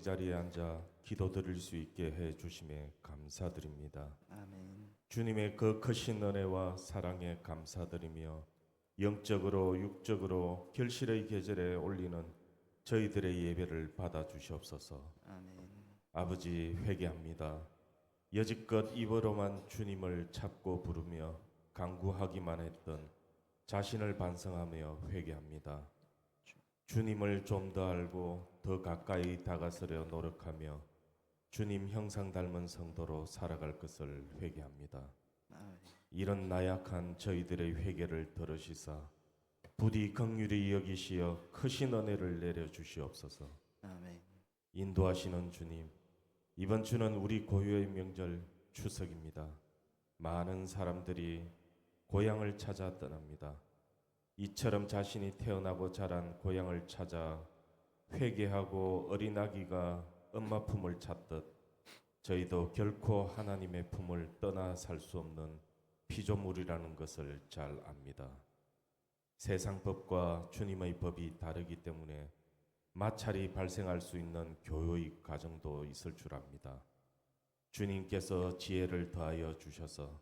자리에 앉아 기도드릴 수 있게 해 주심에 감사드립니다. 아멘. 주님의 그 크신 은혜와 사랑에 감사드리며 영적으로 육적으로 결실의 계절에 올리는 저희들의 예배를 받아 주시옵소서. 아멘. 아버지, 회개합니다. 여지껏 입으로만 주님을 찾고 부르며 간구하기만 했던 자신을 반성하며 회개합니다. 주님을 좀 더 알고 더 가까이 다가서려 노력하며 주님 형상 닮은 성도로 살아갈 것을 회개합니다. 아멘. 이런 나약한 저희들의 회개를 들으시사 부디 긍휼히 여기시어 크신 은혜를 내려 주시옵소서. 아멘. 인도하시는 주님, 이번 주는 우리 고유의 명절 추석입니다. 많은 사람들이 고향을 찾아 떠납니다. 이처럼 자신이 태어나고 자란 고향을 찾아 회개하고 어린아기가 엄마 품을 찾듯 저희도 결코 하나님의 품을 떠나 살 수 없는 피조물이라는 것을 잘 압니다. 세상 법과 주님의 법이 다르기 때문에 마찰이 발생할 수 있는 교육 과정도 있을 줄 압니다. 주님께서 지혜를 더하여 주셔서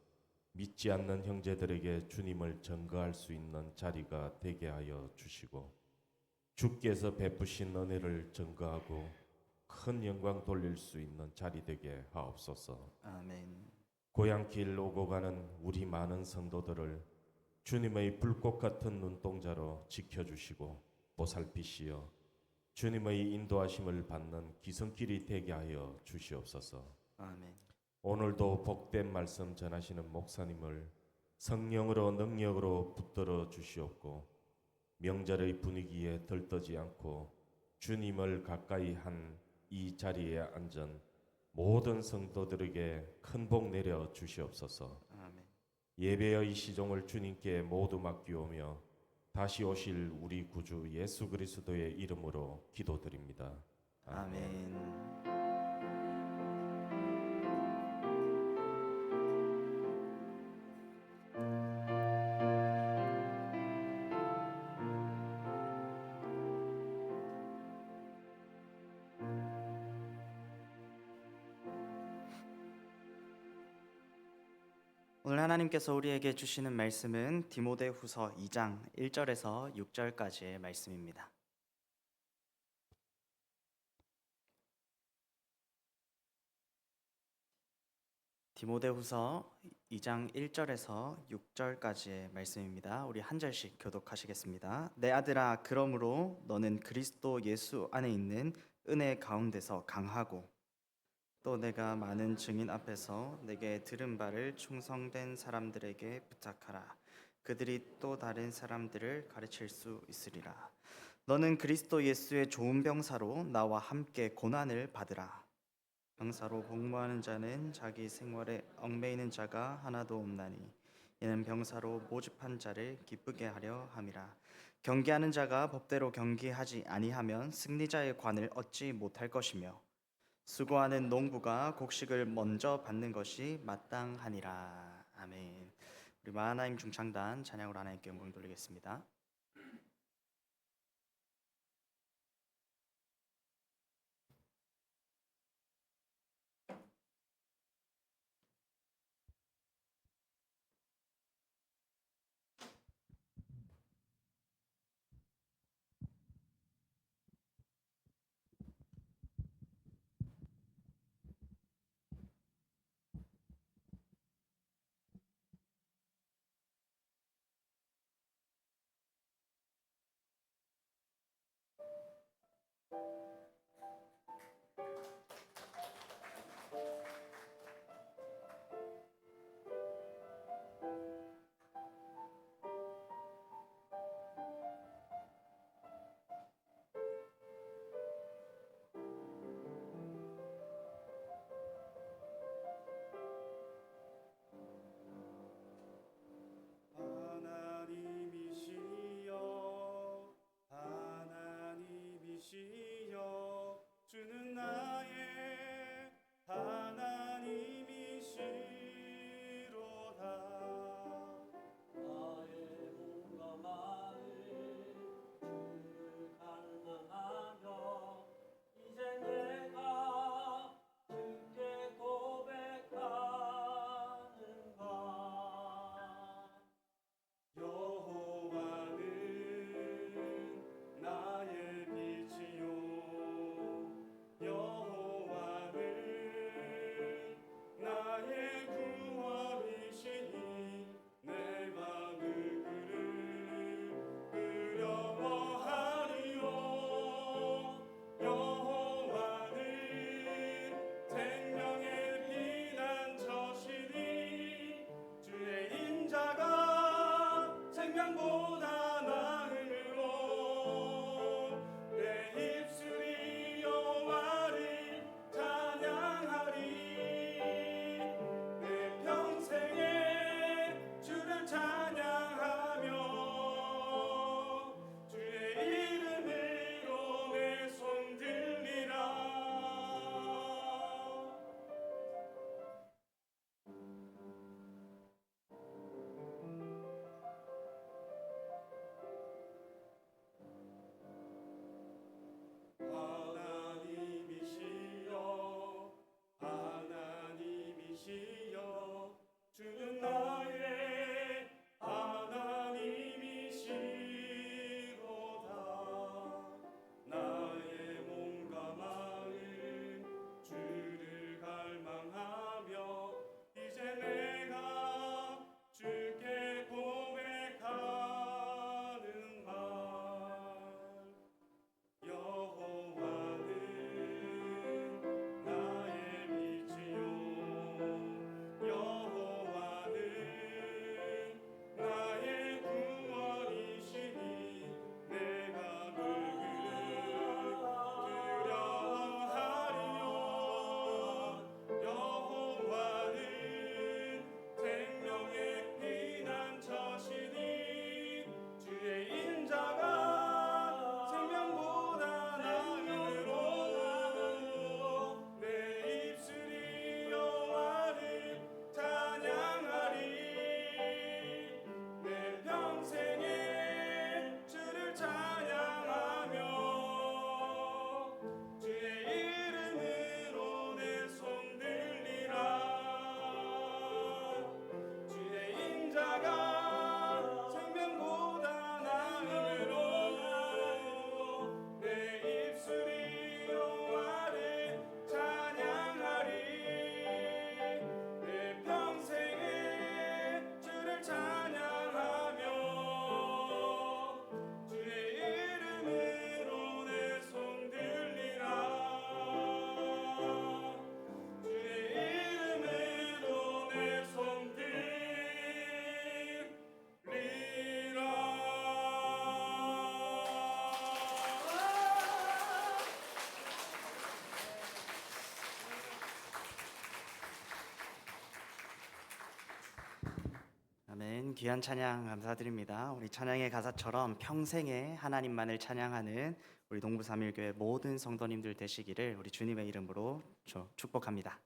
믿지 않는 형제들에게 주님을 증거할 수 있는 자리가 되게 하여 주시고 주께서 베푸신 은혜를 증거하고 큰 영광 돌릴 수 있는 자리 되게 하옵소서. 아멘. 고향길 오고 가는 우리 많은 성도들을 주님의 불꽃 같은 눈동자로 지켜주시고 보살피시어 주님의 인도하심을 받는 기성길이 되게 하여 주시옵소서. 아멘. 오늘도 복된 말씀 전하시는 목사님을 성령으로 능력으로 붙들어 주시옵고 명절의 분위기에 들떠지 않고 주님을 가까이 한 이 자리에 앉은 모든 성도들에게 큰 복 내려 주시옵소서. 아멘. 예배의 시종을 주님께 모두 맡기오며 다시 오실 우리 구주 예수 그리스도의 이름으로 기도드립니다. 아멘. 오늘 하나님께서 우리에게 주시는 말씀은 디모데후서 2장 1절에서 6절까지의 말씀입니다. 디모데후서 2장 1절에서 6절까지의 말씀입니다. 우리 한 절씩 교독하시겠습니다. 내 아들아, 그러므로 너는 그리스도 예수 안에 있는 은혜 가운데서 강하고 또 내가 많은 증인 앞에서 내게 들은 바를 충성된 사람들에게 부탁하라. 그들이 또 다른 사람들을 가르칠 수 있으리라. 너는 그리스도 예수의 좋은 병사로 나와 함께 고난을 받으라. 병사로 복무하는 자는 자기 생활에 얽매이는 자가 하나도 없나니 이는 병사로 모집한 자를 기쁘게 하려 함이라. 경기하는 자가 법대로 경기하지 아니하면 승리자의 관을 얻지 못할 것이며 수고하는 농부가 곡식을 먼저 받는 것이 마땅하니라. 아멘. 우리 마하나임 중창단 찬양으로 하나님께 영광 돌리겠습니다. 하나님이시여 하나님이시여 귀한 찬양 감사드립니다. 우리 찬양의 가사처럼 평생에 하나님만을 찬양하는 우리 동부삼일교회 모든 성도님들 되시기를 우리 주님의 이름으로 축복합니다.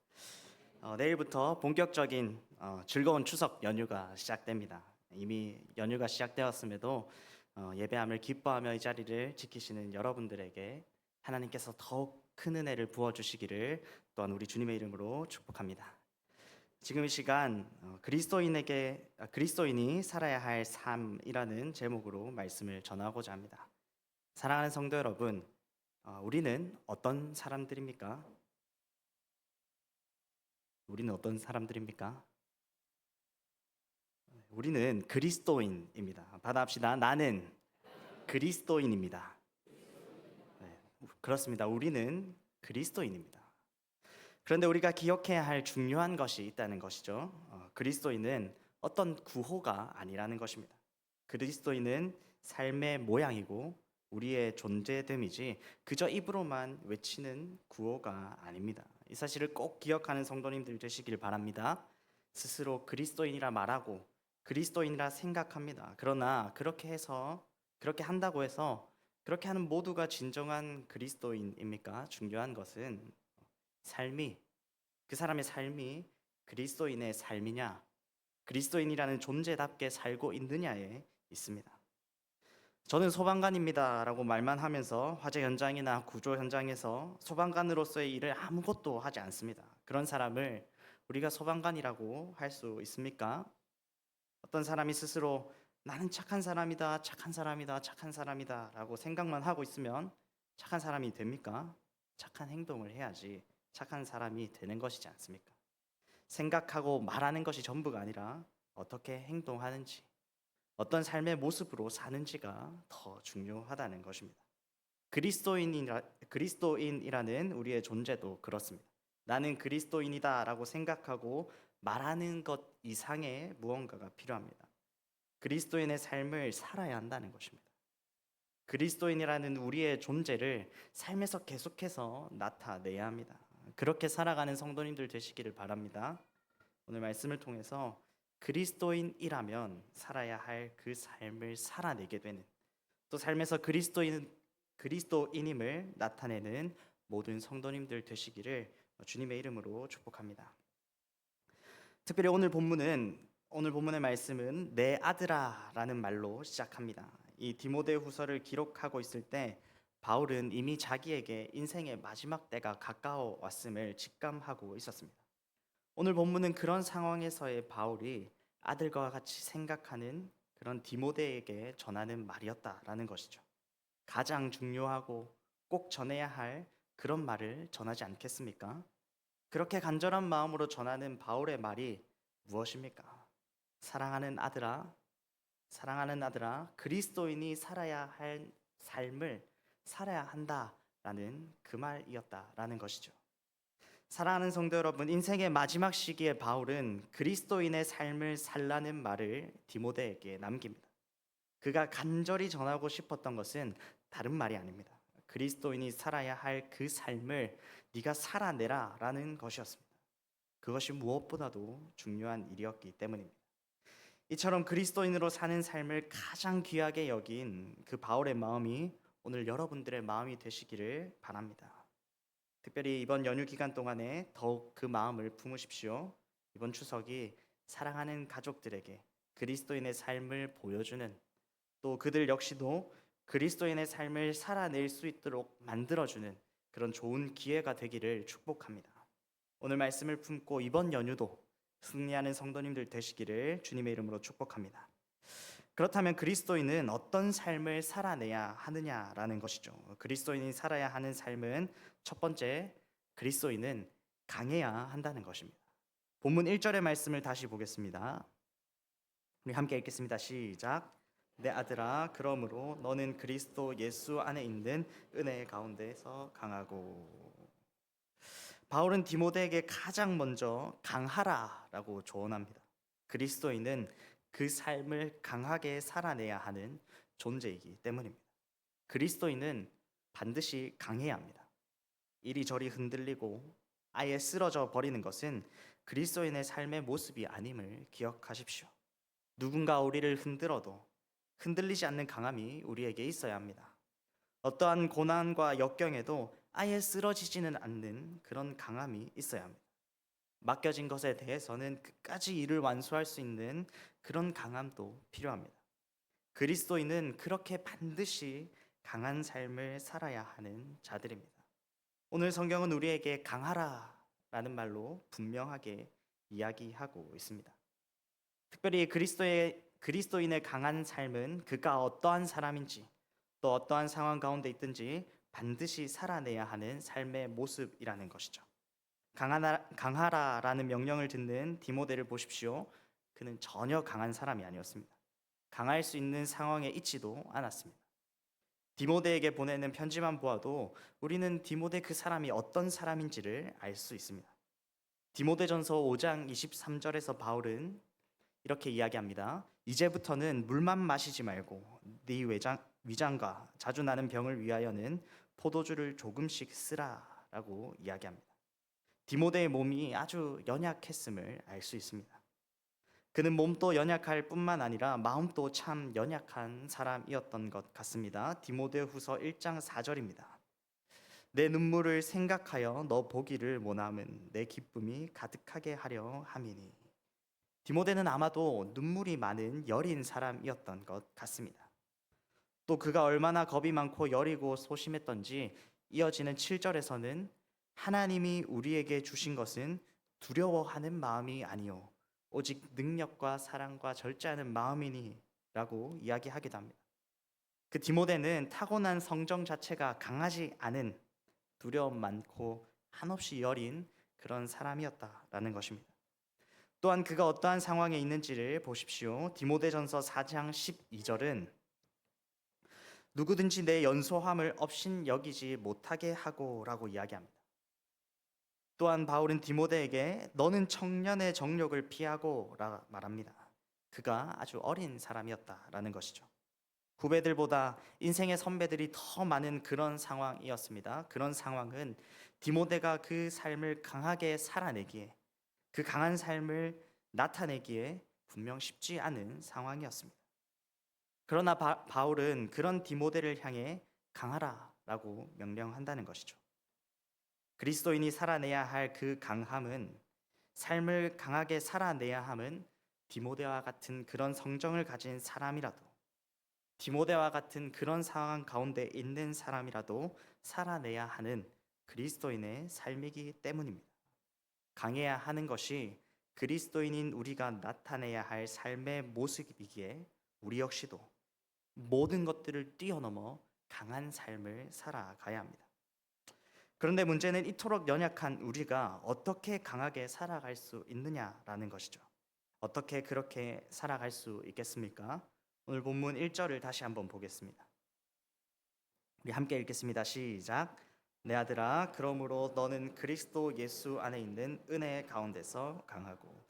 내일부터 본격적인 즐거운 추석 연휴가 시작됩니다. 이미 연휴가 시작되었음에도 예배함을 기뻐하며 이 자리를 지키시는 여러분들에게 하나님께서 더욱 큰 은혜를 부어주시기를 또한 우리 주님의 이름으로 축복합니다. 지금 이 시간 그리스도인이 살아야 할 삶이라는 제목으로 말씀을 전하고자 합니다. 사랑하는 성도 여러분, 우리는 어떤 사람들입니까? 우리는 어떤 사람들입니까? 우리는 그리스도인입니다. 받아합시다. 나는 그리스도인입니다. 네, 그렇습니다. 우리는 그리스도인입니다. 그런데 우리가 기억해야 할 중요한 것이 있다는 것이죠. 그리스도인은 어떤 구호가 아니라는 것입니다. 그리스도인은 삶의 모양이고 우리의 존재됨이지 그저 입으로만 외치는 구호가 아닙니다. 이 사실을 꼭 기억하는 성도님들 되시길 바랍니다. 스스로 그리스도인이라 말하고 그리스도인이라 생각합니다. 그러나 그렇게 한다고 해서 그렇게 하는 모두가 진정한 그리스도인입니까? 중요한 것은 그 사람의 삶이 그리스도인의 삶이냐, 그리스도인이라는 존재답게 살고 있느냐에 있습니다. 저는 소방관입니다라고 말만 하면서 화재 현장이나 구조 현장에서 소방관으로서의 일을 아무것도 하지 않습니다. 그런 사람을 우리가 소방관이라고 할 수 있습니까? 어떤 사람이 스스로 나는 착한 사람이다, 착한 사람이다, 착한 사람이다라고 생각만 하고 있으면 착한 사람이 됩니까? 착한 행동을 해야지 착한 사람이 되는 것이지 않습니까? 생각하고 말하는 것이 전부가 아니라 어떻게 행동하는지, 어떤 삶의 모습으로 사는지가 더 중요하다는 것입니다. 그리스도인이라는 우리의 존재도 그렇습니다. 나는 그리스도인이다라고 생각하고 말하는 것 이상의 무언가가 필요합니다. 그리스도인의 삶을 살아야 한다는 것입니다. 그리스도인이라는 우리의 존재를 삶에서 계속해서 나타내야 합니다. 그렇게 살아가는 성도님들 되시기를 바랍니다. 오늘 말씀을 통해서 그리스도인이라면 살아야 할 그 삶을 살아내게 되는, 또 삶에서 그리스도인임을 나타내는 모든 성도님들 되시기를 주님의 이름으로 축복합니다. 특별히 오늘 본문의 말씀은 내 아들아라는 말로 시작합니다. 이 디모데후서를 기록하고 있을 때 바울은 이미 자기에게 인생의 마지막 때가 가까워 왔음을 직감하고 있었습니다. 오늘 본문은 그런 상황에서의 바울이 아들과 같이 생각하는 그런 디모데에게 전하는 말이었다라는 것이죠. 가장 중요하고 꼭 전해야 할 그런 말을 전하지 않겠습니까? 그렇게 간절한 마음으로 전하는 바울의 말이 무엇입니까? 사랑하는 아들아, 그리스도인이 살아야 할 삶을 살아야 한다라는 그 말이었다라는 것이죠. 사랑하는 성도 여러분, 인생의 마지막 시기에 바울은 그리스도인의 삶을 살라는 말을 디모데에게 남깁니다. 그가 간절히 전하고 싶었던 것은 다른 말이 아닙니다. 그리스도인이 살아야 할 그 삶을 네가 살아내라라는 것이었습니다. 그것이 무엇보다도 중요한 일이었기 때문입니다. 이처럼 그리스도인으로 사는 삶을 가장 귀하게 여긴 그 바울의 마음이 오늘 여러분들의 마음이 되시기를 바랍니다. 특별히 이번 연휴 기간 동안에 더욱 그 마음을 품으십시오. 이번 추석이 사랑하는 가족들에게 그리스도인의 삶을 보여주는, 또 그들 역시도 그리스도인의 삶을 살아낼 수 있도록 만들어주는 그런 좋은 기회가 되기를 축복합니다. 오늘 말씀을 품고 이번 연휴도 승리하는 성도님들 되시기를 주님의 이름으로 축복합니다. 그렇다면 그리스도인은 어떤 삶을 살아내야 하느냐라는 것이죠. 그리스도인이 살아야 하는 삶은 첫 번째, 그리스도인은 강해야 한다는 것입니다. 본문 1절의 말씀을 다시 보겠습니다. 우리 함께 읽겠습니다. 시작. 내 아들아, 그러므로 너는 그리스도 예수 안에 있는 은혜 가운데서 강하고. 바울은 디모데에게 가장 먼저 강하라라고 조언합니다. 그리스도인은 그 삶을 강하게 살아내야 하는 존재이기 때문입니다. 그리스도인은 반드시 강해야 합니다. 이리저리 흔들리고 아예 쓰러져 버리는 것은 그리스도인의 삶의 모습이 아님을 기억하십시오. 누군가 우리를 흔들어도 흔들리지 않는 강함이 우리에게 있어야 합니다. 어떠한 고난과 역경에도 아예 쓰러지지는 않는 그런 강함이 있어야 합니다. 맡겨진 것에 대해서는 끝까지 일을 완수할 수 있는 그런 강함도 필요합니다. 그리스도인은 그렇게 반드시 강한 삶을 살아야 하는 자들입니다. 오늘 성경은 우리에게 강하라라는 말로 분명하게 이야기하고 있습니다. 특별히 그리스도인의 강한 삶은 그가 어떠한 사람인지 또 어떠한 상황 가운데 있든지 반드시 살아내야 하는 삶의 모습이라는 것이죠. 강하라라는 명령을 듣는 디모데를 보십시오. 그는 전혀 강한 사람이 아니었습니다. 강할 수 있는 상황에 있지도 않았습니다. 디모데에게 보내는 편지만 보아도 우리는 디모데 그 사람이 어떤 사람인지를 알 수 있습니다. 디모데전서 5장 23절에서 바울은 이렇게 이야기합니다. 이제부터는 물만 마시지 말고 네 위장과 자주 나는 병을 위하여는 포도주를 조금씩 쓰라라고 이야기합니다. 디모데의 몸이 아주 연약했음을 알 수 있습니다. 그는 몸도 연약할 뿐만 아니라 마음도 참 연약한 사람이었던 것 같습니다. 디모데후서 1장 4절입니다. 내 눈물을 생각하여 너 보기를 원함은 내 기쁨이 가득하게 하려 함이니. 디모데는 아마도 눈물이 많은 여린 사람이었던 것 같습니다. 또 그가 얼마나 겁이 많고 여리고 소심했던지 이어지는 7절에서는 하나님이 우리에게 주신 것은 두려워하는 마음이 아니요 오직 능력과 사랑과 절제하는 마음이니 라고 이야기하기도 합니다. 그 디모데는 타고난 성정 자체가 강하지 않은 두려움 많고 한없이 여린 그런 사람이었다라는 것입니다. 또한 그가 어떠한 상황에 있는지를 보십시오. 디모데전서 4장 12절은 누구든지 내 연소함을 업신 여기지 못하게 하고라고 이야기합니다. 또한 바울은 디모데에게 너는 청년의 정욕을 피하고라 말합니다. 그가 아주 어린 사람이었다라는 것이죠. 후배들보다 인생의 선배들이 더 많은 그런 상황이었습니다. 그런 상황은 디모데가 그 삶을 강하게 살아내기에 그 강한 삶을 나타내기에 분명 쉽지 않은 상황이었습니다. 그러나 바울은 그런 디모데를 향해 강하라라고 명령한다는 것이죠. 그리스도인이 살아내야 할 그 강함은 삶을 강하게 살아내야 함은 디모데와 같은 그런 성정을 가진 사람이라도 디모데와 같은 그런 상황 가운데 있는 사람이라도 살아내야 하는 그리스도인의 삶이기 때문입니다. 강해야 하는 것이 그리스도인인 우리가 나타내야 할 삶의 모습이기에 우리 역시도 모든 것들을 뛰어넘어 강한 삶을 살아가야 합니다. 그런데 문제는 이토록 연약한 우리가 어떻게 강하게 살아갈 수 있느냐라는 것이죠. 어떻게 그렇게 살아갈 수 있겠습니까? 오늘 본문 1절을 다시 한번 보겠습니다. 우리 함께 읽겠습니다. 시작. 내 아들아, 그러므로 너는 그리스도 예수 안에 있는 은혜 가운데서 강하고.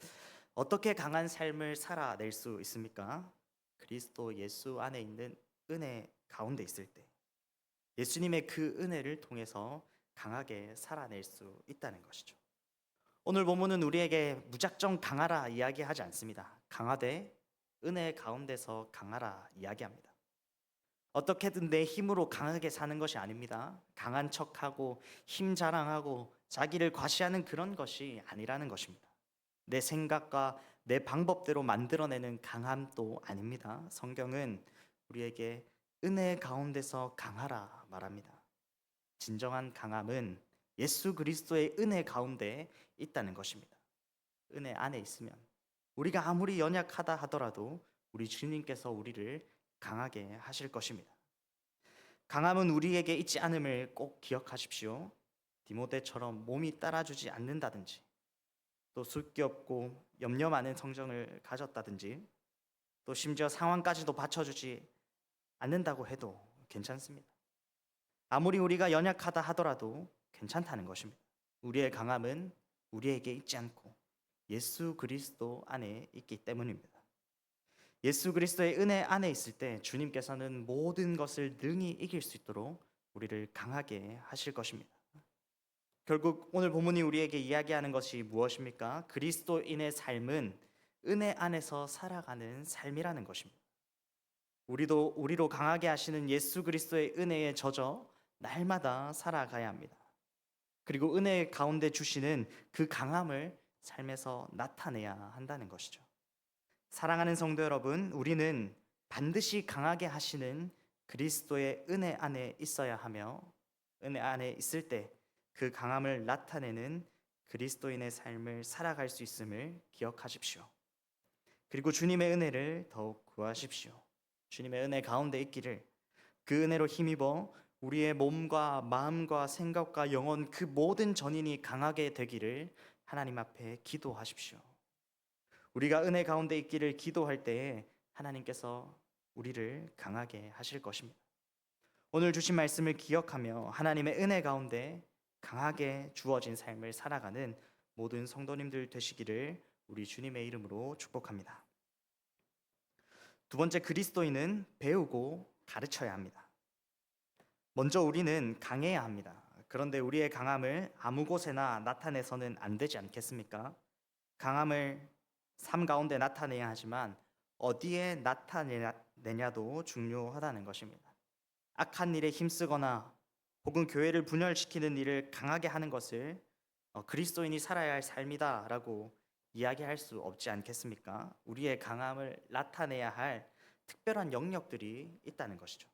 어떻게 강한 삶을 살아낼 수 있습니까? 그리스도 예수 안에 있는 은혜 가운데 있을 때 예수님의 그 은혜를 통해서 강하게 살아낼 수 있다는 것이죠. 오늘 본문은 우리에게 무작정 강하라 이야기하지 않습니다. 강하되 은혜 가운데서 강하라 이야기합니다. 어떻게든 내 힘으로 강하게 사는 것이 아닙니다. 강한 척하고 힘 자랑하고 자기를 과시하는 그런 것이 아니라는 것입니다. 내 생각과 내 방법대로 만들어내는 강함도 아닙니다. 성경은 우리에게 은혜 가운데서 강하라 말합니다. 진정한 강함은 예수 그리스도의 은혜 가운데 있다는 것입니다. 은혜 안에 있으면 우리가 아무리 연약하다 하더라도 우리 주님께서 우리를 강하게 하실 것입니다. 강함은 우리에게 있지 않음을 꼭 기억하십시오. 디모데처럼 몸이 따라주지 않는다든지 또 숫기 없고 염려 많은 성정을 가졌다든지 또 심지어 상황까지도 받쳐주지 않는다고 해도 괜찮습니다. 아무리 우리가 연약하다 하더라도 괜찮다는 것입니다. 우리의 강함은 우리에게 있지 않고 예수 그리스도 안에 있기 때문입니다. 예수 그리스도의 은혜 안에 있을 때 주님께서는 모든 것을 능히 이길 수 있도록 우리를 강하게 하실 것입니다. 결국 오늘 본문이 우리에게 이야기하는 것이 무엇입니까? 그리스도인의 삶은 은혜 안에서 살아가는 삶이라는 것입니다. 우리로 강하게 하시는 예수 그리스도의 은혜에 젖어 날마다 살아가야 합니다. 그리고 은혜 가운데 주시는 그 강함을 삶에서 나타내야 한다는 것이죠. 사랑하는 성도 여러분, 우리는 반드시 강하게 하시는 그리스도의 은혜 안에 있어야 하며, 은혜 안에 있을 때 그 강함을 나타내는 그리스도인의 삶을 살아갈 수 있음을 기억하십시오. 그리고 주님의 은혜를 더욱 구하십시오. 주님의 은혜 가운데 있기를, 그 은혜로 힘입어 우리의 몸과 마음과 생각과 영혼 그 모든 전인이 강하게 되기를 하나님 앞에 기도하십시오. 우리가 은혜 가운데 있기를 기도할 때에 하나님께서 우리를 강하게 하실 것입니다. 오늘 주신 말씀을 기억하며 하나님의 은혜 가운데 강하게 주어진 삶을 살아가는 모든 성도님들 되시기를 우리 주님의 이름으로 축복합니다. 두 번째, 그리스도인은 배우고 가르쳐야 합니다. 먼저 우리는 강해야 합니다. 그런데 우리의 강함을 아무 곳에나 나타내서는 안 되지 않겠습니까? 강함을 삶 가운데 나타내야 하지만 어디에 나타내냐도 중요하다는 것입니다. 악한 일에 힘쓰거나 혹은 교회를 분열시키는 일을 강하게 하는 것을 그리스도인이 살아야 할 삶이다라고 이야기할 수 없지 않겠습니까? 우리의 강함을 나타내야 할 특별한 영역들이 있다는 것이죠.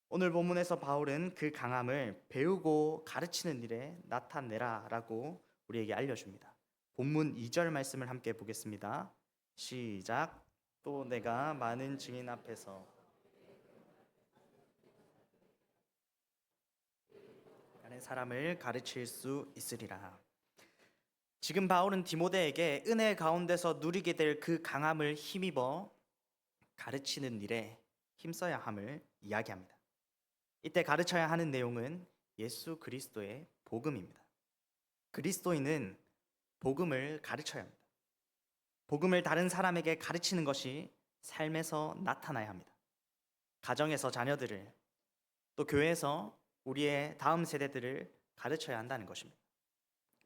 오늘 본문에서 바울은 그 강함을 배우고 가르치는 일에 나타내라라고 우리에게 알려줍니다. 본문 2절 말씀을 함께 보겠습니다. 시작. 또 내가 많은 증인 앞에서 다른 사람을 가르칠 수 있으리라. 지금 바울은 디모데에게 은혜 가운데서 누리게 될 그 강함을 힘입어 가르치는 일에 힘써야 함을 이야기합니다. 이때 가르쳐야 하는 내용은 예수 그리스도의 복음입니다. 그리스도인은 복음을 가르쳐야 합니다. 복음을 다른 사람에게 가르치는 것이 삶에서 나타나야 합니다. 가정에서 자녀들을, 또 교회에서 우리의 다음 세대들을 가르쳐야 한다는 것입니다.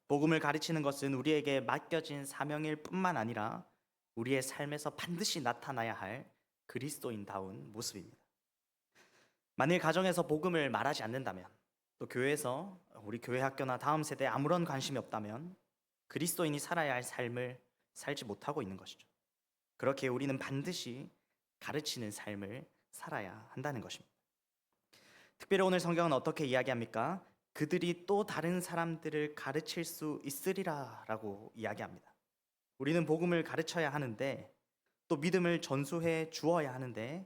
복음을 가르치는 것은 우리에게 맡겨진 사명일 뿐만 아니라 우리의 삶에서 반드시 나타나야 할 그리스도인다운 모습입니다. 만일 가정에서 복음을 말하지 않는다면, 또 교회에서 우리 교회 학교나 다음 세대에 아무런 관심이 없다면 그리스도인이 살아야 할 삶을 살지 못하고 있는 것이죠. 그렇게 우리는 반드시 가르치는 삶을 살아야 한다는 것입니다. 특별히 오늘 성경은 어떻게 이야기합니까? 그들이 또 다른 사람들을 가르칠 수 있으리라 라고 이야기합니다. 우리는 복음을 가르쳐야 하는데, 또 믿음을 전수해 주어야 하는데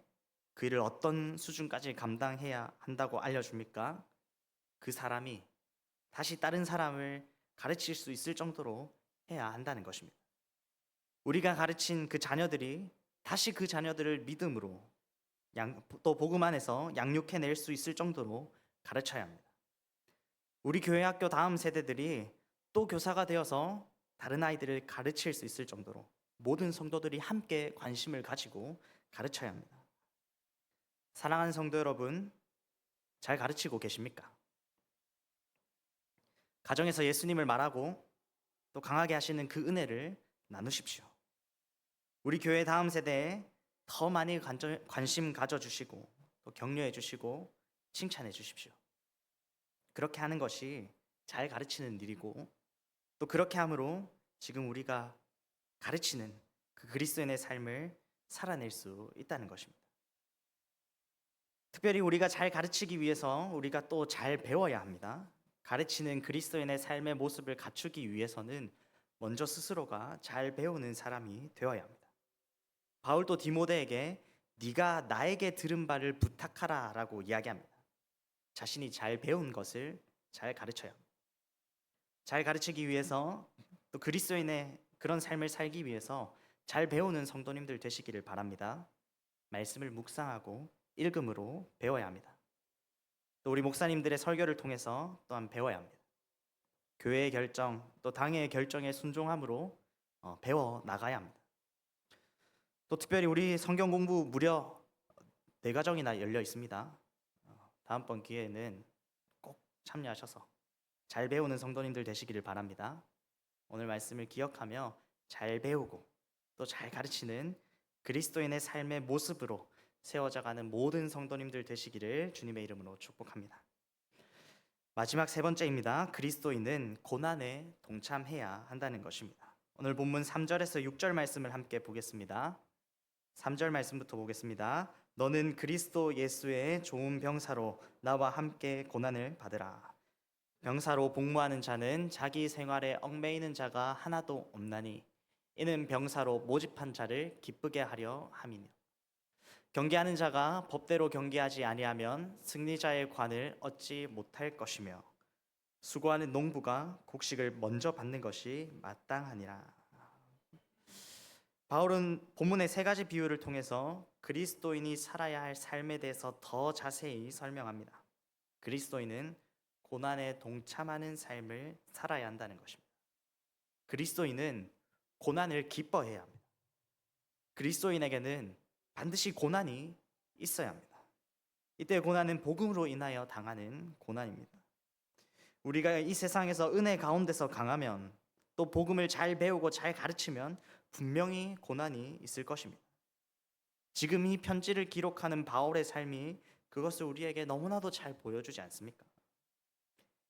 그 일을 어떤 수준까지 감당해야 한다고 알려줍니까? 그 사람이 다시 다른 사람을 가르칠 수 있을 정도로 해야 한다는 것입니다. 우리가 가르친 그 자녀들이 다시 그 자녀들을 믿음으로 또 복음 안에서 양육해낼 수 있을 정도로 가르쳐야 합니다. 우리 교회 학교 다음 세대들이 또 교사가 되어서 다른 아이들을 가르칠 수 있을 정도로 모든 성도들이 함께 관심을 가지고 가르쳐야 합니다. 사랑하는 성도 여러분, 잘 가르치고 계십니까? 가정에서 예수님을 말하고 또 강하게 하시는 그 은혜를 나누십시오. 우리 교회 다음 세대에 더 많이 관심 가져주시고 또 격려해 주시고 칭찬해 주십시오. 그렇게 하는 것이 잘 가르치는 일이고, 또 그렇게 함으로 지금 우리가 가르치는 그 그리스도인의 삶을 살아낼 수 있다는 것입니다. 특별히 우리가 잘 가르치기 위해서 우리가 또 잘 배워야 합니다. 가르치는 그리스도인의 삶의 모습을 갖추기 위해서는 먼저 스스로가 잘 배우는 사람이 되어야 합니다. 바울도 디모데에게 네가 나에게 들은 바를 부탁하라 라고 이야기합니다. 자신이 잘 배운 것을 잘 가르쳐야 합니다. 잘 가르치기 위해서, 또 그리스도인의 그런 삶을 살기 위해서 잘 배우는 성도님들 되시기를 바랍니다. 말씀을 묵상하고 읽음으로 배워야 합니다. 또 우리 목사님들의 설교를 통해서 또한 배워야 합니다. 교회의 결정, 또 당회의 결정에 순종함으로 배워 나가야 합니다. 또 특별히 우리 성경 공부 무려 4과정이나 열려 있습니다. 다음번 기회에는 꼭 참여하셔서 잘 배우는 성도님들 되시기를 바랍니다. 오늘 말씀을 기억하며 잘 배우고 또 잘 가르치는 그리스도인의 삶의 모습으로 세워져가는 모든 성도님들 되시기를 주님의 이름으로 축복합니다. 마지막 세 번째입니다. 그리스도인은 고난에 동참해야 한다는 것입니다. 오늘 본문 3절에서 6절 말씀을 함께 보겠습니다. 3절 말씀부터 보겠습니다. 너는 그리스도 예수의 좋은 병사로 나와 함께 고난을 받으라. 병사로 복무하는 자는 자기 생활에 얽매이는 자가 하나도 없나니 이는 병사로 모집한 자를 기쁘게 하려 함이며 경계하는 자가 법대로 경계하지 아니하면 승리자의 관을 얻지 못할 것이며 수고하는 농부가 곡식을 먼저 받는 것이 마땅하니라. 바울은 본문의 세 가지 비유를 통해서 그리스도인이 살아야 할 삶에 대해서 더 자세히 설명합니다. 그리스도인은 고난에 동참하는 삶을 살아야 한다는 것입니다. 그리스도인은 고난을 기뻐해야 합니다. 그리스도인에게는 반드시 고난이 있어야 합니다. 이때 고난은 복음으로 인하여 당하는 고난입니다. 우리가 이 세상에서 은혜 가운데서 강하면 또 복음을 잘 배우고 잘 가르치면 분명히 고난이 있을 것입니다. 지금 이 편지를 기록하는 바울의 삶이 그것을 우리에게 너무나도 잘 보여주지 않습니까?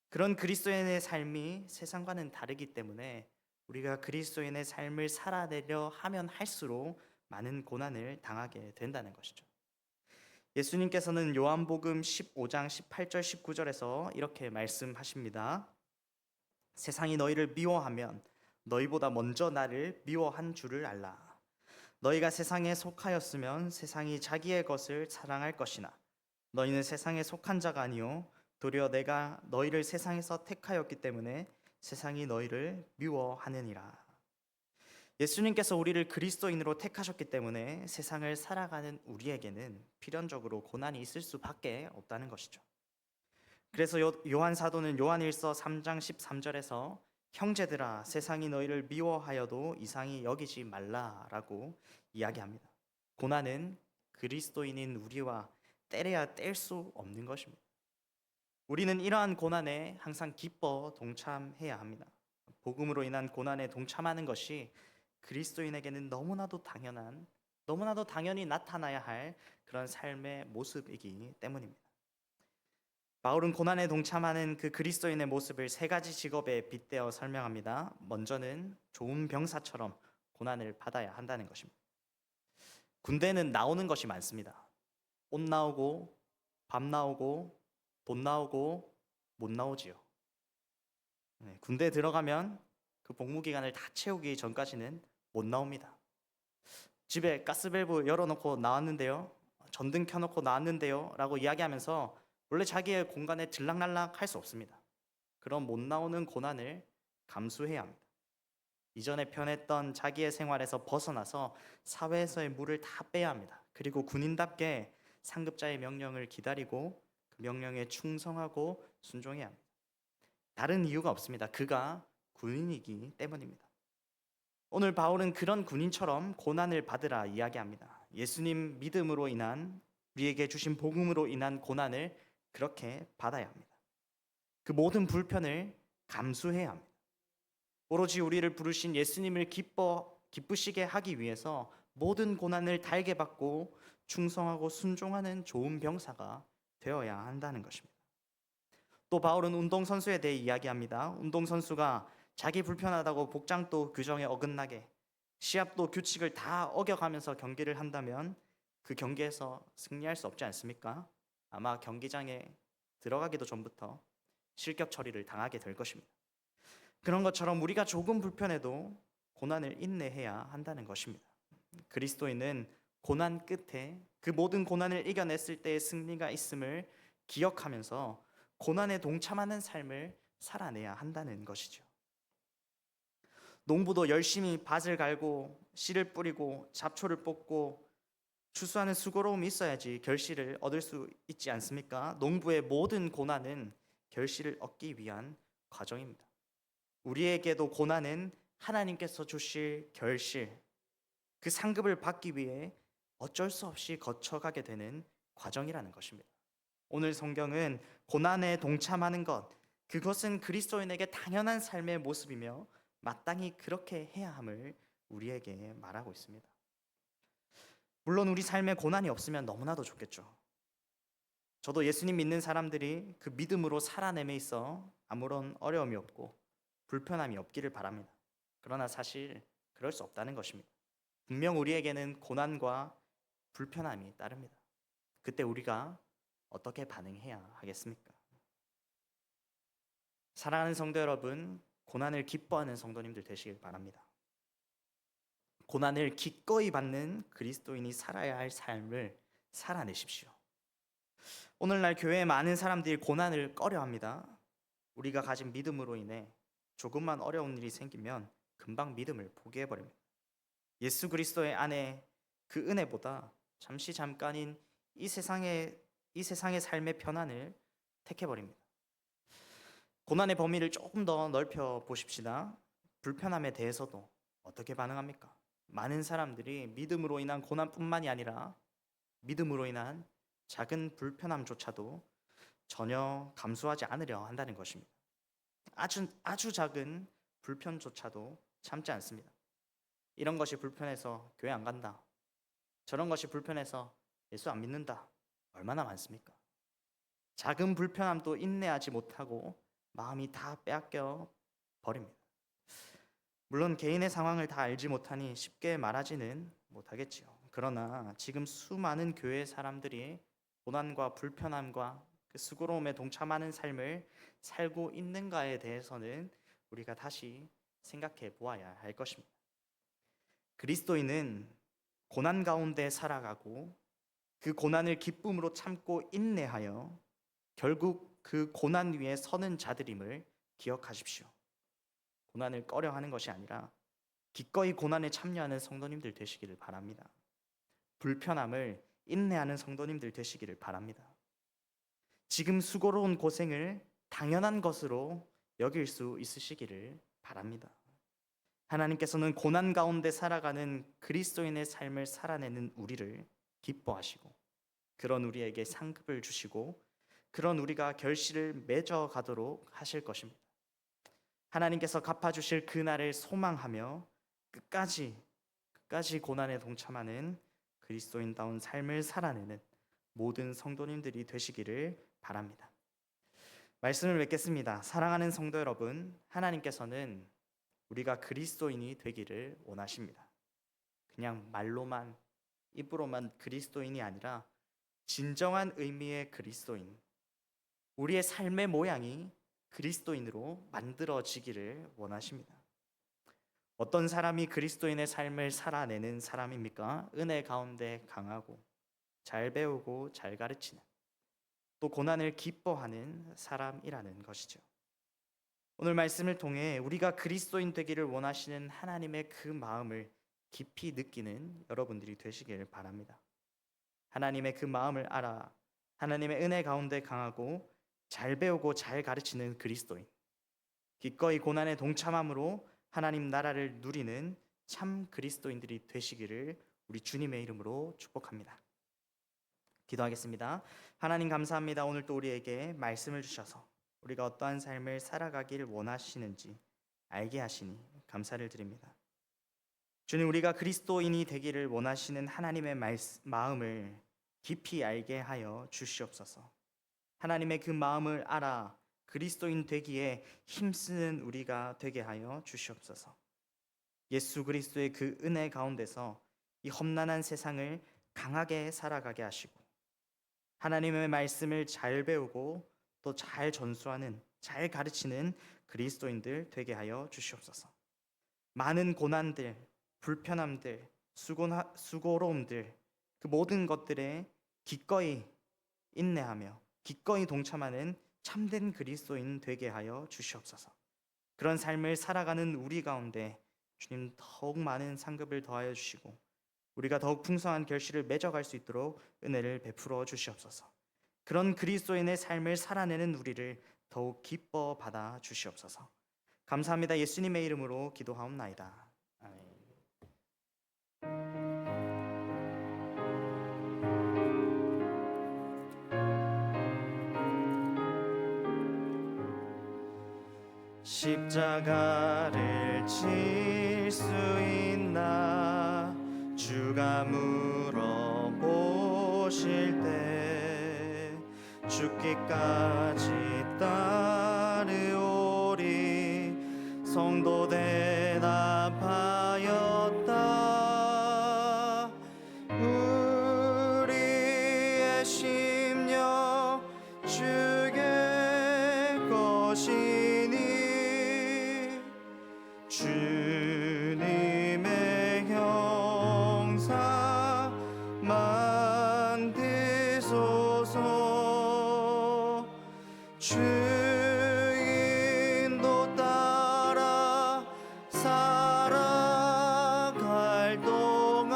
그런 그리스도인의 삶이 세상과는 다르기 때문에 우리가 그리스도인의 삶을 살아내려 하면 할수록 많은 고난을 당하게 된다는 것이죠. 예수님께서는 요한복음 15장 18절 19절에서 이렇게 말씀하십니다. 세상이 너희를 미워하면 너희보다 먼저 나를 미워한 줄을 알라. 너희가 세상에 속하였으면 세상이 자기의 것을 사랑할 것이나 너희는 세상에 속한 자가 아니요 도리어 내가 너희를 세상에서 택하였기 때문에 세상이 너희를 미워하느니라. 예수님께서 우리를 그리스도인으로 택하셨기 때문에 세상을 살아가는 우리에게는 필연적으로 고난이 있을 수밖에 없다는 것이죠. 그래서 요한 사도는 요한일서 3장 13절에서 형제들아 세상이 너희를 미워하여도 이상히 여기지 말라라고 이야기합니다. 고난은 그리스도인인 우리와 떼려야 뗄 수 없는 것입니다. 우리는 이러한 고난에 항상 기뻐 동참해야 합니다. 복음으로 인한 고난에 동참하는 것이 그리스도인에게는 너무나도 당연히 나타나야 할 그런 삶의 모습이기 때문입니다. 바울은 고난에 동참하는 그 그리스도인의 모습을 세 가지 직업에 빗대어 설명합니다. 먼저는 좋은 병사처럼 고난을 받아야 한다는 것입니다. 군대는 나오는 것이 많습니다. 옷 나오고 밥 나오고 돈 나오고 못 나오지요. 군대에 들어가면 그 복무 기간을 다 채우기 전까지는 못 나옵니다. 집에 가스밸브 열어놓고 나왔는데요, 전등 켜놓고 나왔는데요 라고 이야기하면서 원래 자기의 공간에 들락날락 할 수 없습니다. 그런 못 나오는 고난을 감수해야 합니다. 이전에 편했던 자기의 생활에서 벗어나서 사회에서의 물을 다 빼야 합니다. 그리고 군인답게 상급자의 명령을 기다리고 그 명령에 충성하고 순종해야 합니다. 다른 이유가 없습니다. 그가 군인이기 때문입니다. 오늘 바울은 그런 군인처럼 고난을 받으라 이야기합니다. 예수님 믿음으로 인한, 우리에게 주신 복음으로 인한 고난을 그렇게 받아야 합니다. 그 모든 불편을 감수해야 합니다. 오로지 우리를 부르신 예수님을 기쁘시게 하기 위해서 모든 고난을 달게 받고 충성하고 순종하는 좋은 병사가 되어야 한다는 것입니다. 또 바울은 운동선수에 대해 이야기합니다. 운동선수가 자기 불편하다고 복장도 규정에 어긋나게 시합도 규칙을 다 어겨가면서 경기를 한다면 그 경기에서 승리할 수 없지 않습니까? 아마 경기장에 들어가기도 전부터 실격 처리를 당하게 될 것입니다. 그런 것처럼 우리가 조금 불편해도 고난을 인내해야 한다는 것입니다. 그리스도인은 고난 끝에 그 모든 고난을 이겨냈을 때의 승리가 있음을 기억하면서 고난에 동참하는 삶을 살아내야 한다는 것이죠. 농부도 열심히 밭을 갈고 씨를 뿌리고 잡초를 뽑고 추수하는 수고로움이 있어야지 결실을 얻을 수 있지 않습니까? 농부의 모든 고난은 결실을 얻기 위한 과정입니다. 우리에게도 고난은 하나님께서 주실 결실, 그 상급을 받기 위해 어쩔 수 없이 거쳐가게 되는 과정이라는 것입니다. 오늘 성경은 고난에 동참하는 것, 그것은 그리스도인에게 당연한 삶의 모습이며 마땅히 그렇게 해야 함을 우리에게 말하고 있습니다. 물론 우리 삶에 고난이 없으면 너무나도 좋겠죠. 저도 예수님 믿는 사람들이 그 믿음으로 살아냄에 있어 아무런 어려움이 없고 불편함이 없기를 바랍니다. 그러나 사실 그럴 수 없다는 것입니다. 분명 우리에게는 고난과 불편함이 따릅니다. 그때 우리가 어떻게 반응해야 하겠습니까? 사랑하는 성도 여러분, 고난을 기뻐하는 성도님들 되시길 바랍니다. 고난을 기꺼이 받는 그리스도인이 살아야 할 삶을 살아내십시오. 오늘날 교회에 많은 사람들이 고난을 꺼려합니다. 우리가 가진 믿음으로 인해 조금만 어려운 일이 생기면 금방 믿음을 포기해버립니다. 예수 그리스도의 안에 그 은혜보다 잠깐인 이 세상의 삶의 편안을 택해버립니다. 고난의 범위를 조금 더 넓혀 보십시다. 불편함에 대해서도 어떻게 반응합니까? 많은 사람들이 믿음으로 인한 고난뿐만이 아니라 믿음으로 인한 작은 불편함조차도 전혀 감수하지 않으려 한다는 것입니다. 아주 작은 불편조차도 참지 않습니다. 이런 것이 불편해서 교회 안 간다. 저런 것이 불편해서 예수 안 믿는다. 얼마나 많습니까? 작은 불편함도 인내하지 못하고 마음이 다 빼앗겨 버립니다. 물론 개인의 상황을 다 알지 못하니 쉽게 말하지는 못하겠지요. 그러나 지금 수많은 교회 사람들이 고난과 불편함과 그 수고로움에 동참하는 삶을 살고 있는가에 대해서는 우리가 다시 생각해 보아야 할 것입니다. 그리스도인은 고난 가운데 살아가고 그 고난을 기쁨으로 참고 인내하여 결국 그 고난 위에 서는 자들임을 기억하십시오. 고난을 꺼려하는 것이 아니라 기꺼이 고난에 참여하는 성도님들 되시기를 바랍니다. 불편함을 인내하는 성도님들 되시기를 바랍니다. 지금 수고로운 고생을 당연한 것으로 여길 수 있으시기를 바랍니다. 하나님께서는 고난 가운데 살아가는 그리스도인의 삶을 살아내는 우리를 기뻐하시고 그런 우리에게 상급을 주시고 그런 우리가 결실을 맺어 가도록 하실 것입니다. 하나님께서 갚아주실 그날을 소망하며 끝까지 고난에 동참하는 그리스도인다운 삶을 살아내는 모든 성도님들이 되시기를 바랍니다. 말씀을 맺겠습니다. 사랑하는 성도 여러분, 하나님께서는 우리가 그리스도인이 되기를 원하십니다. 그냥 말로만 입으로만 그리스도인이 아니라 진정한 의미의 그리스도인, 우리의 삶의 모양이 그리스도인으로 만들어지기를 원하십니다. 어떤 사람이 그리스도인의 삶을 살아내는 사람입니까? 은혜 가운데 강하고 잘 배우고 잘 가르치는 또 고난을 기뻐하는 사람이라는 것이죠. 오늘 말씀을 통해 우리가 그리스도인 되기를 원하시는 하나님의 그 마음을 깊이 느끼는 여러분들이 되시길 바랍니다. 하나님의 그 마음을 알아 하나님의 은혜 가운데 강하고 잘 배우고 잘 가르치는 그리스도인, 기꺼이 고난에 동참함으로 하나님 나라를 누리는 참 그리스도인들이 되시기를 우리 주님의 이름으로 축복합니다. 기도하겠습니다. 하나님 감사합니다. 오늘 또 우리에게 말씀을 주셔서 우리가 어떠한 삶을 살아가길 원하시는지 알게 하시니 감사를 드립니다. 주님, 우리가 그리스도인이 되기를 원하시는 하나님의 마음을 깊이 알게 하여 주시옵소서. 하나님의 그 마음을 알아 그리스도인 되기에 힘쓰는 우리가 되게 하여 주시옵소서. 예수 그리스도의 그 은혜 가운데서 이 험난한 세상을 강하게 살아가게 하시고 하나님의 말씀을 잘 배우고 또 잘 전수하는, 잘 가르치는 그리스도인들 되게 하여 주시옵소서. 많은 고난들, 불편함들, 수고로움들 그 모든 것들에 기꺼이 인내하며 기꺼이 동참하는 참된 그리스도인 되게 하여 주시옵소서. 그런 삶을 살아가는 우리 가운데 주님 더욱 많은 상급을 더하여 주시고 우리가 더욱 풍성한 결실을 맺어갈 수 있도록 은혜를 베풀어 주시옵소서. 그런 그리스도인의 삶을 살아내는 우리를 더욱 기뻐 받아 주시옵소서. 감사합니다. 예수님의 이름으로 기도하옵나이다. 아멘. 십자가를 질 수 있나 주가 물어보실 때 죽기까지 따르오리 성도 대답하였다. 우리의 심령 주의 것이니 주님의 형상 만드소서. 주 인도 따라 살아갈 동안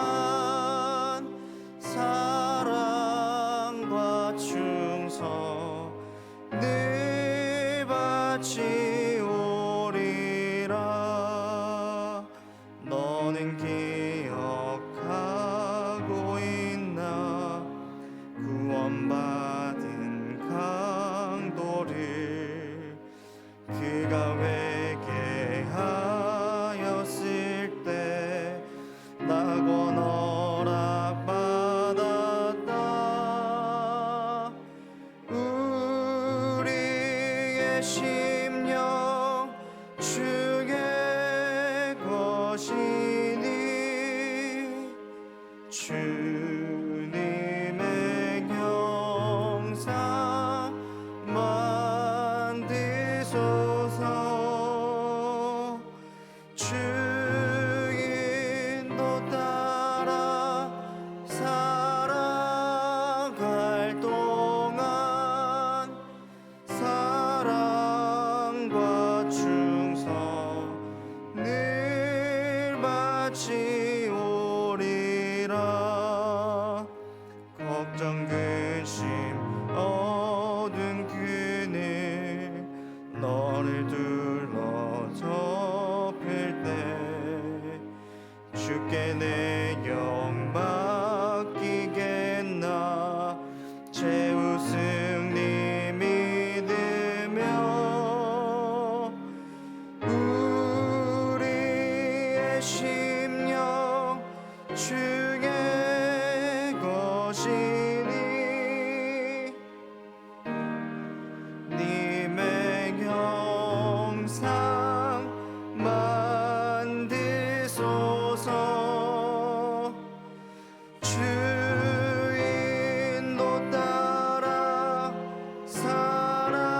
사랑과 충성 늘 바치오리라. 너는 기억하고 있나 구원받은 강도를 그가 회개하였을 때 낙원 허락받았다. 우리의 심령 주의 것이니 주님의 형상 만드소서. 주 인도 따라 살아갈 동안 사랑과 충성 늘 바치오리라. 걱정 근심 어두운 그늘 너를 둘러 덮일 때 주께 내 영 맡기겠나 최우승니 믿으며 우리의 심령 주의 것이니 님의 형상 만드소서. 주 인도 따라 살아갈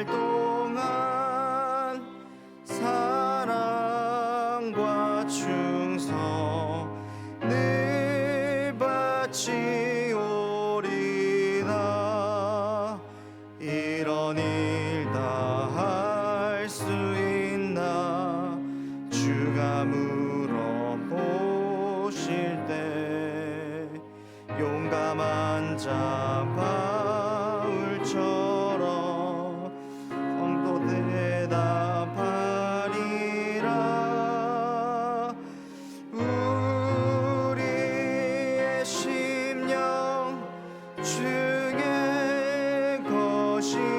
동안 사랑과 충성 늘 바치오리다. 이런 일 다 할 수 있나 주가 물어보실 때 용감한 자 바울처럼 성도 대답하리라. 우리의 심령 주의 것이니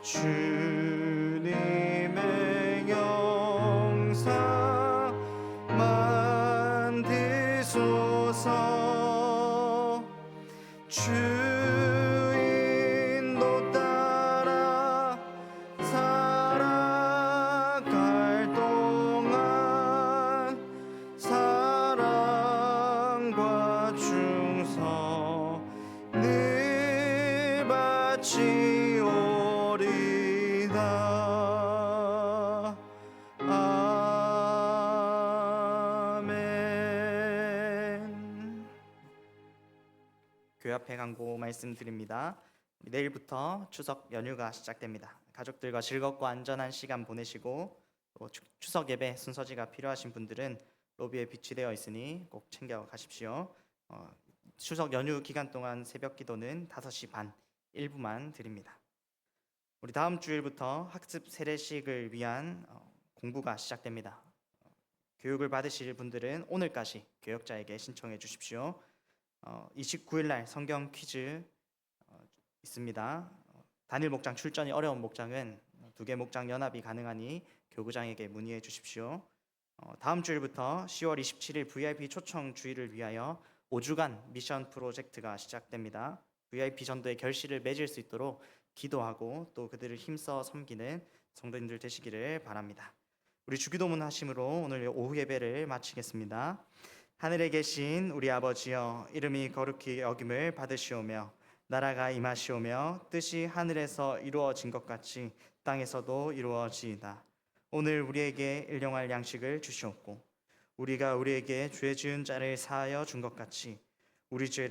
주님의 영상 만드소서. 주 인도 따라 살아갈 동안 사랑과 충성 늘 바치오리다. 아멘. 교회 앞에 광고 말씀드립니다. 내일부터 추석 연휴가 시작됩니다. 가족들과 즐겁고 안전한 시간 보내시고 또 추석 예배 순서지가 필요하신 분들은 로비에 비치되어 있으니 꼭 챙겨 가십시오. 추석 연휴 기간 동안 새벽 기도는 5시 반 1부만 드립니다. 우리 다음 주일부터 학습 세례식을 위한 공부가 시작됩니다. 교육을 받으실 분들은 오늘까지 교역자에게 신청해 주십시오. 29일 날 성경 퀴즈 있습니다. 단일 목장 출전이 어려운 목장은 두 개 목장 연합이 가능하니 교구장에게 문의해 주십시오. 다음 주일부터 10월 27일 VIP 초청 주의를 위하여 5주간 미션 프로젝트가 시작됩니다. VIP 전도의 결실을 맺을 수 있도록 기도하고 또 그들을 힘써 섬기는 성도님들 되시기를 바랍니다. 우리 주기도문 하심으로 오늘 오후 예배를 마치겠습니다. 하늘에 계신 우리 아버지여, 이름이 거룩히 여김을 받으시오며 나라가 임하시오며 뜻이 하늘에서 이루어진 것 같이 땅에서도 이루어지이다. 오늘 우리에게 일용할 양식을 주시옵고 우리가 우리에게 죄 지은 자를 사하여 준 것 같이 우리 죄를